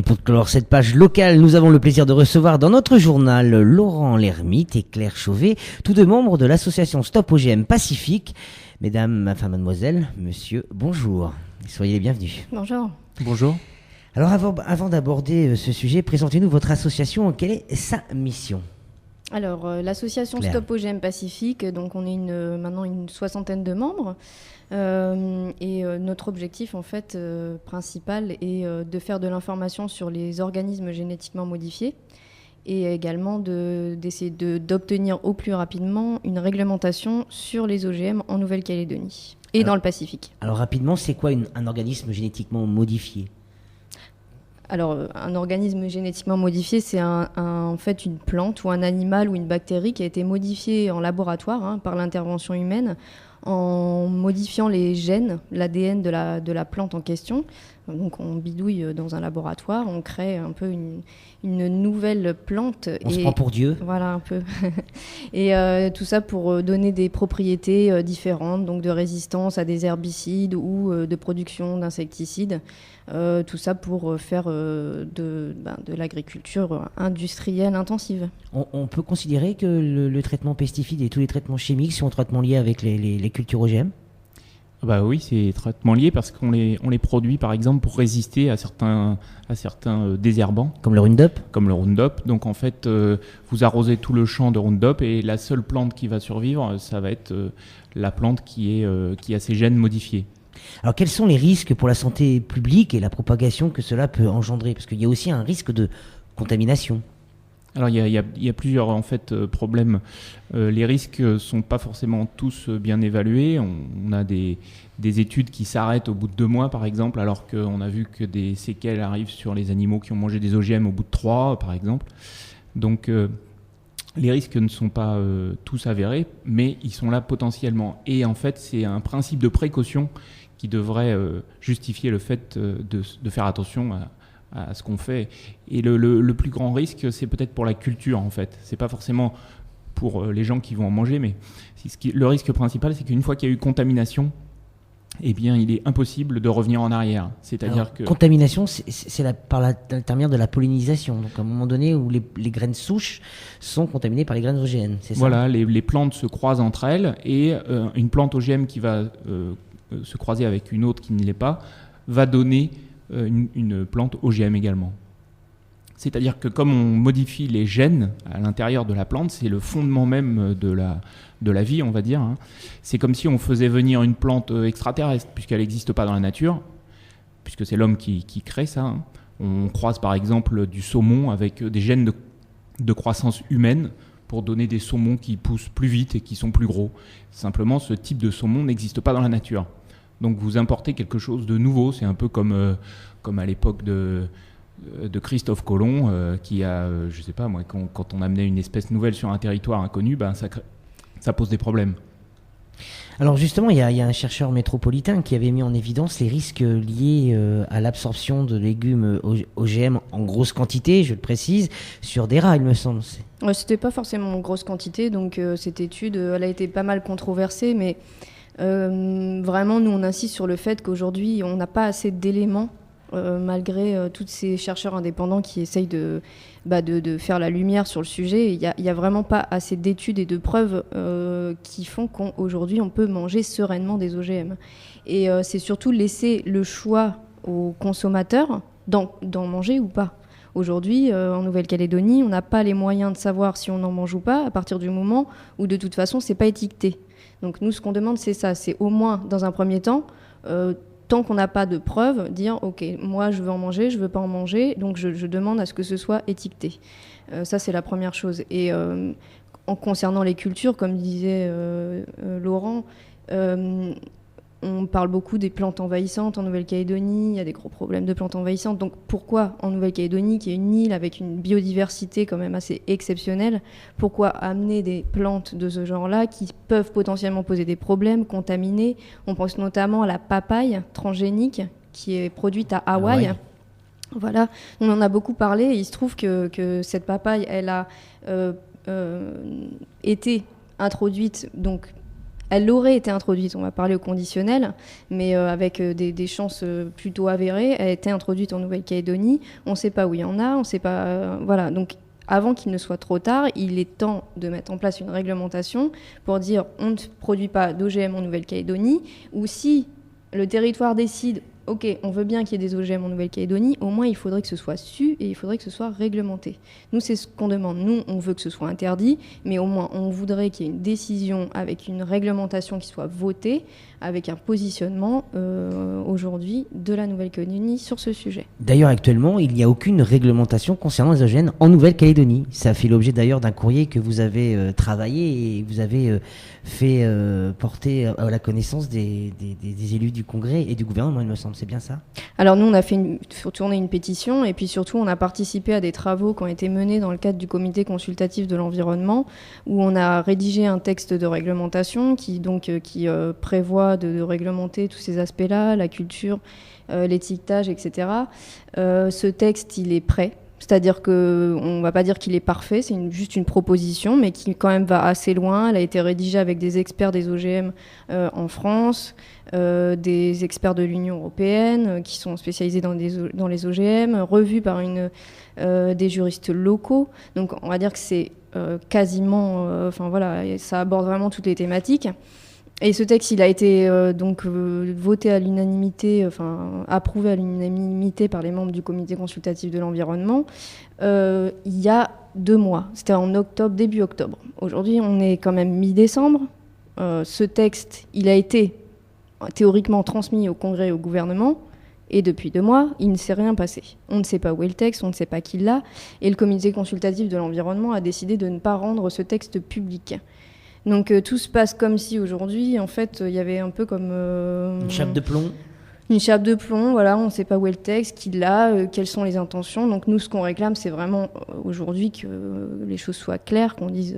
pour clore cette page locale, nous avons le plaisir de recevoir dans notre journal Laurent Lermite et Claire Chauvet, tous deux membres de l'association Stop OGM Pacifique. Mesdames, enfin mademoiselle, monsieur, bonjour. Soyez les bienvenus. Bonjour. Bonjour. Alors avant d'aborder ce sujet, présentez-nous votre association. Quelle est sa mission ? Alors, l'association Claire. Stop OGM Pacifique, donc on est maintenant une soixantaine de membres. Et notre objectif, en fait, principal est de faire de l'information sur les organismes génétiquement modifiés et également d'essayer d'obtenir au plus rapidement une réglementation sur les OGM en Nouvelle-Calédonie et dans le Pacifique. Alors rapidement, c'est quoi un organisme génétiquement modifié ? Alors, un organisme génétiquement modifié, c'est en fait une plante ou un animal ou une bactérie qui a été modifiée en laboratoire par l'intervention humaine en modifiant les gènes, l'ADN de la plante en question. Donc, on bidouille dans un laboratoire, on crée un peu une nouvelle plante. On se prend pour Dieu. Voilà, un peu. Et tout ça pour donner des propriétés différentes, donc de résistance à des herbicides ou de production d'insecticides. Tout ça pour faire de l'agriculture industrielle intensive. On peut considérer que le traitement pesticide et tous les traitements chimiques sont traitements liés avec les cultures OGM ? Bah oui, c'est traitement lié parce qu'on les produit par exemple pour résister à certains désherbants. Comme le Roundup ? Comme le Roundup. Donc en fait, vous arrosez tout le champ de Roundup et la seule plante qui va survivre, ça va être la plante qui a ses gènes modifiés. Alors quels sont les risques pour la santé publique et la propagation que cela peut engendrer ? Parce qu'il y a aussi un risque de contamination. Alors il y a plusieurs en fait problèmes. Les risques sont pas forcément tous bien évalués. On a des études qui s'arrêtent au bout de 2 mois par exemple, alors qu'on a vu que des séquelles arrivent sur les animaux qui ont mangé des OGM au bout de 3 par exemple. Donc les risques ne sont pas tous avérés, mais ils sont là potentiellement. Et en fait c'est un principe de précaution qui devrait justifier le fait de faire attention à ce qu'on fait. Et le plus grand risque, c'est peut-être pour la culture, en fait. C'est pas forcément pour les gens qui vont en manger, mais le risque principal, c'est qu'une fois qu'il y a eu contamination, eh bien, il est impossible de revenir en arrière. C'est-à-dire que... Contamination, c'est par l'intermédiaire de la pollinisation. Donc, à un moment donné où les graines souches sont contaminées par les graines OGM, c'est ça ? Voilà, les plantes se croisent entre elles, et une plante OGM qui va se croiser avec une autre qui ne l'est pas, va donner une plante OGM également. C'est-à-dire que comme on modifie les gènes à l'intérieur de la plante, c'est le fondement même de la vie, on va dire. C'est comme si on faisait venir une plante extraterrestre, puisqu'elle n'existe pas dans la nature, puisque c'est l'homme qui crée ça. On croise par exemple du saumon avec des gènes de croissance humaine pour donner des saumons qui poussent plus vite et qui sont plus gros. Simplement, ce type de saumon n'existe pas dans la nature. Donc vous importez quelque chose de nouveau, c'est un peu comme à l'époque de Christophe Colomb qui a, je sais pas moi, quand on amenait une espèce nouvelle sur un territoire inconnu, ça pose des problèmes. Alors justement, il y a un chercheur métropolitain qui avait mis en évidence les risques liés à l'absorption de légumes OGM en grosse quantité, je le précise, sur des rats, il me semble. C'était pas forcément en grosse quantité, donc cette étude, elle a été pas mal controversée, mais vraiment, nous, on insiste sur le fait qu'aujourd'hui, on n'a pas assez d'éléments, malgré tous ces chercheurs indépendants qui essayent de faire la lumière sur le sujet. Il y a vraiment pas assez d'études et de preuves qui font qu'aujourd'hui, on peut manger sereinement des OGM. Et c'est surtout laisser le choix aux consommateurs d'en manger ou pas. Aujourd'hui, en Nouvelle-Calédonie, on n'a pas les moyens de savoir si on en mange ou pas à partir du moment où, de toute façon, c'est pas étiqueté. Donc nous, ce qu'on demande, c'est ça, c'est au moins, dans un premier temps, tant qu'on n'a pas de preuves, dire « Ok, moi, je veux en manger, je veux pas en manger, donc je demande à ce que ce soit étiqueté. » Ça, c'est la première chose. Et en concernant les cultures, comme disait Laurent, on parle beaucoup des plantes envahissantes en Nouvelle-Calédonie, il y a des gros problèmes de plantes envahissantes. Donc pourquoi en Nouvelle-Calédonie, qui est une île avec une biodiversité quand même assez exceptionnelle, pourquoi amener des plantes de ce genre-là qui peuvent potentiellement poser des problèmes, contaminer ? On pense notamment à la papaye transgénique qui est produite à Hawaï. Ah ouais. Voilà, on en a beaucoup parlé. Il se trouve que cette papaye, elle a été introduite donc Elle aurait été introduite, on va parler au conditionnel, mais avec des chances plutôt avérées. Elle a été introduite en Nouvelle-Calédonie. On ne sait pas où il y en a, on ne sait pas. Voilà. Donc, avant qu'il ne soit trop tard, il est temps de mettre en place une réglementation pour dire on ne produit pas d'OGM en Nouvelle-Calédonie, ou si le territoire décide ok, on veut bien qu'il y ait des OGM en Nouvelle-Calédonie, au moins il faudrait que ce soit su et il faudrait que ce soit réglementé. Nous, c'est ce qu'on demande. Nous, on veut que ce soit interdit, mais au moins on voudrait qu'il y ait une décision avec une réglementation qui soit votée, avec un positionnement aujourd'hui de la Nouvelle-Calédonie sur ce sujet. D'ailleurs, actuellement, il n'y a aucune réglementation concernant les OGM en Nouvelle-Calédonie. Ça fait l'objet d'ailleurs d'un courrier que vous avez travaillé et vous avez fait porter à la connaissance des élus du Congrès et du gouvernement, il me semble. C'est bien ça ? Alors nous, on a fait tourner une pétition et puis surtout, on a participé à des travaux qui ont été menés dans le cadre du comité consultatif de l'environnement où on a rédigé un texte de réglementation qui prévoit de réglementer tous ces aspects-là, la culture, l'étiquetage, etc. Ce texte, il est prêt. C'est-à-dire qu'on ne va pas dire qu'il est parfait, c'est juste une proposition, mais qui quand même va assez loin. Elle a été rédigée avec des experts des OGM en France, des experts de l'Union européenne qui sont spécialisés dans les OGM, revue par des juristes locaux. Donc on va dire que c'est quasiment... ça aborde vraiment toutes les thématiques. Et ce texte, il a été voté à l'unanimité, approuvé à l'unanimité par les membres du comité consultatif de l'environnement il y a 2 mois. C'était en octobre, début octobre. Aujourd'hui, on est quand même mi-décembre. Ce texte, il a été théoriquement transmis au Congrès et au gouvernement. Et depuis 2 mois, il ne s'est rien passé. On ne sait pas où est le texte, on ne sait pas qui l'a. Et le comité consultatif de l'environnement a décidé de ne pas rendre ce texte public. Donc tout se passe comme si aujourd'hui, en fait, il y avait un peu comme... une chape de plomb. Une chape de plomb, voilà, on ne sait pas où est le texte, qui l'a, quelles sont les intentions. Donc nous, ce qu'on réclame, c'est vraiment aujourd'hui que les choses soient claires, qu'on dise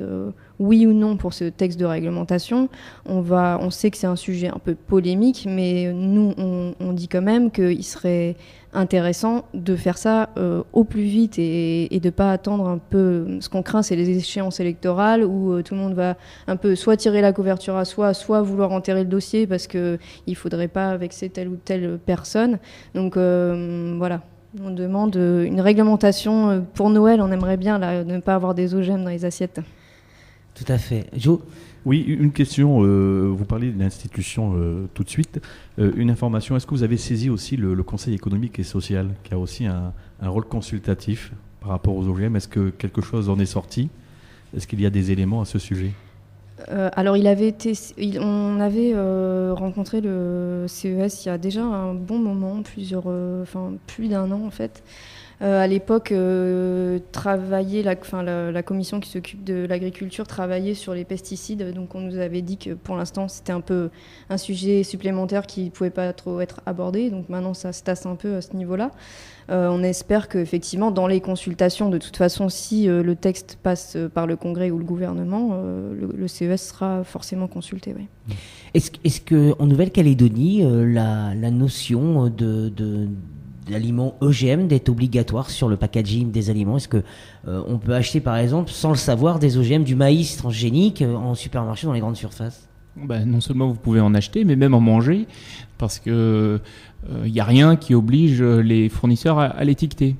oui ou non pour ce texte de réglementation. On sait que c'est un sujet un peu polémique, mais nous, on dit quand même qu'il serait intéressant de faire ça au plus vite et de ne pas attendre un peu... Ce qu'on craint, c'est les échéances électorales où tout le monde va un peu soit tirer la couverture à soi, soit vouloir enterrer le dossier parce qu'il ne faudrait pas vexer telle ou telle personne. Donc voilà, on demande une réglementation. Pour Noël, on aimerait bien ne pas avoir des OGM dans les assiettes. Tout à fait. Jo ? Oui, une question. Vous parlez de l'institution tout de suite. Une information, est-ce que vous avez saisi aussi le Conseil économique et social, qui a aussi un rôle consultatif par rapport aux OGM ? Est-ce que quelque chose en est sorti ? Est-ce qu'il y a des éléments à ce sujet ? Alors, on avait rencontré le CES il y a déjà un bon moment, plus d'1 an en fait. À l'époque, la commission qui s'occupe de l'agriculture travaillait sur les pesticides. Donc on nous avait dit que pour l'instant, c'était un peu un sujet supplémentaire qui ne pouvait pas trop être abordé. Donc maintenant, ça se tasse un peu à ce niveau-là. On espère qu'effectivement, dans les consultations, de toute façon, si le texte passe par le Congrès ou le gouvernement, le CES sera forcément consulté. Oui. Est-ce qu'en Nouvelle-Calédonie, la notion d'aliments OGM d'être obligatoire sur le packaging des aliments? Est-ce que on peut acheter par exemple sans le savoir des OGM, du maïs transgénique en supermarché dans les grandes surfaces? Non seulement vous pouvez en acheter, mais même en manger, parce que y a rien qui oblige les fournisseurs à l'étiqueter.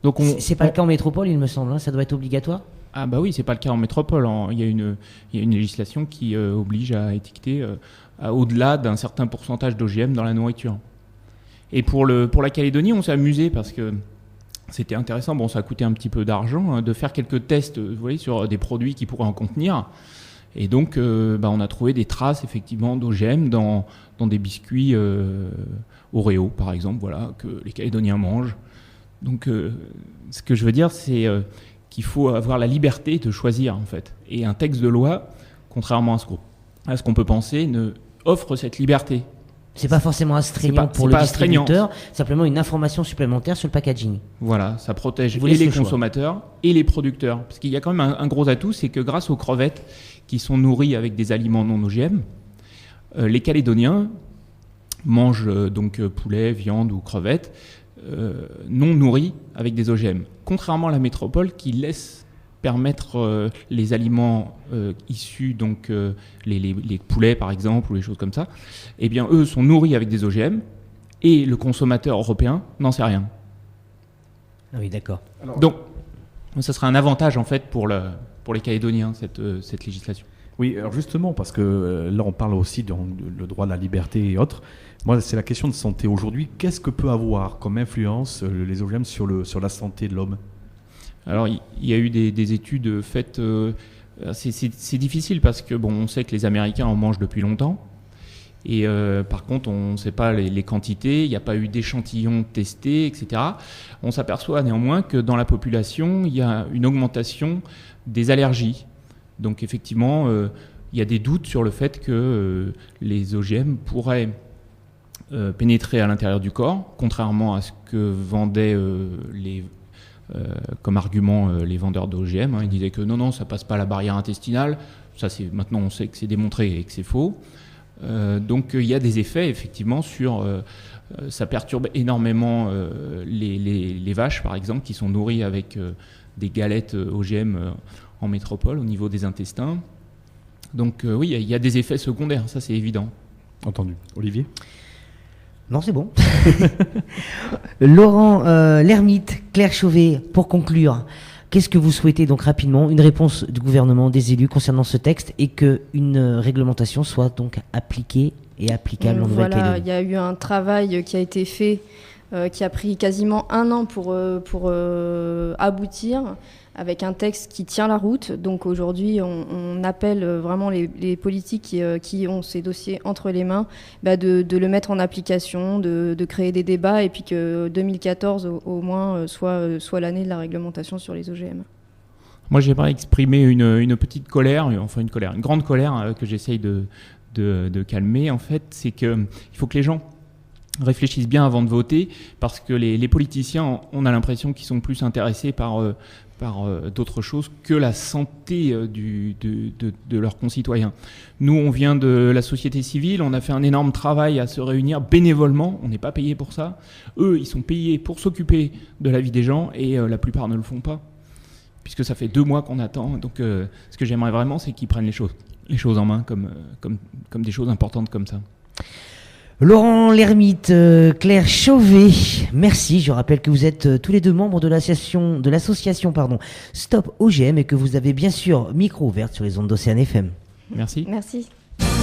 Donc c'est pas le cas en métropole, il me semble, hein, ça doit être obligatoire. Ah bah oui, c'est pas le cas en métropole. Il y a une législation qui oblige à étiqueter au-delà d'un certain pourcentage d'OGM dans la nourriture. Et pour la Calédonie, on s'est amusé parce que c'était intéressant. Bon, ça a coûté un petit peu d'argent de faire quelques tests, vous voyez, sur des produits qui pourraient en contenir. Et donc, on a trouvé des traces effectivement d'OGM dans des biscuits Oreo, par exemple, voilà, que les Calédoniens mangent. Donc, ce que je veux dire, c'est qu'il faut avoir la liberté de choisir, en fait. Et un texte de loi, contrairement à ce qu'on peut penser, offre cette liberté. C'est pas forcément astreignant pour le distributeur, simplement une information supplémentaire sur le packaging. Voilà, ça protège et les consommateurs et les producteurs. Parce qu'il y a quand même un gros atout, c'est que grâce aux crevettes qui sont nourries avec des aliments non OGM, les Calédoniens mangent donc poulet, viande ou crevettes non nourries avec des OGM. Contrairement à la métropole qui laisse permettre les aliments issus, donc les poulets par exemple, ou les choses comme ça, eh bien eux sont nourris avec des OGM, et le consommateur européen n'en sait rien. Ah oui, d'accord. Donc, ça serait un avantage en fait pour les Calédoniens, cette législation. Oui, alors justement, parce que là on parle aussi le droit à la liberté et autres. Moi, c'est la question de santé aujourd'hui. Qu'est-ce que peut avoir comme influence les OGM sur la santé de l'homme ? Alors, il y a eu des études faites. C'est difficile parce que on sait que les Américains en mangent depuis longtemps. Et par contre, on ne sait pas les quantités, il n'y a pas eu d'échantillons testés, etc. On s'aperçoit néanmoins que dans la population, il y a une augmentation des allergies. Donc effectivement, il y a des doutes sur le fait que les OGM pourraient pénétrer à l'intérieur du corps, contrairement à ce que vendaient comme argument les vendeurs d'OGM. Ils disaient que non, ça ne passe pas la barrière intestinale. Ça, maintenant, on sait que c'est démontré et que c'est faux. Donc il y a des effets effectivement ça perturbe énormément les vaches par exemple qui sont nourries avec des galettes OGM en métropole au niveau des intestins. Donc oui, il y a des effets secondaires, ça c'est évident. Entendu. Olivier ? Non, c'est bon. Laurent Lermite, Claire Chauvet, pour conclure, qu'est-ce que vous souhaitez donc rapidement? Une réponse du gouvernement, des élus concernant ce texte et qu'une réglementation soit donc appliquée et applicable en Nouvelle-Calédonie. Voilà, il y a eu un travail qui a été fait, qui a pris quasiment 1 an pour aboutir, avec un texte qui tient la route. Donc aujourd'hui, on appelle vraiment les politiques qui ont ces dossiers entre les mains de le mettre en application, de créer des débats, et puis que 2014 au moins soit l'année de la réglementation sur les OGM. Moi, j'aimerais exprimer une petite colère, une grande colère que j'essaye de calmer. En fait, c'est qu'il faut que les gens réfléchissent bien avant de voter, parce que les politiciens, on a l'impression qu'ils sont plus intéressés par d'autres choses que la santé de leurs concitoyens. Nous, on vient de la société civile, on a fait un énorme travail à se réunir bénévolement, on n'est pas payé pour ça. Eux, ils sont payés pour s'occuper de la vie des gens, et la plupart ne le font pas, puisque ça fait 2 mois qu'on attend. Donc ce que j'aimerais vraiment, c'est qu'ils prennent les choses en main comme des choses importantes comme ça. Laurent Lermite, Claire Chauvet, merci. Je rappelle que vous êtes tous les deux membres de l'association Stop OGM et que vous avez bien sûr micro ouverte sur les ondes d'Océane FM. Merci. Merci.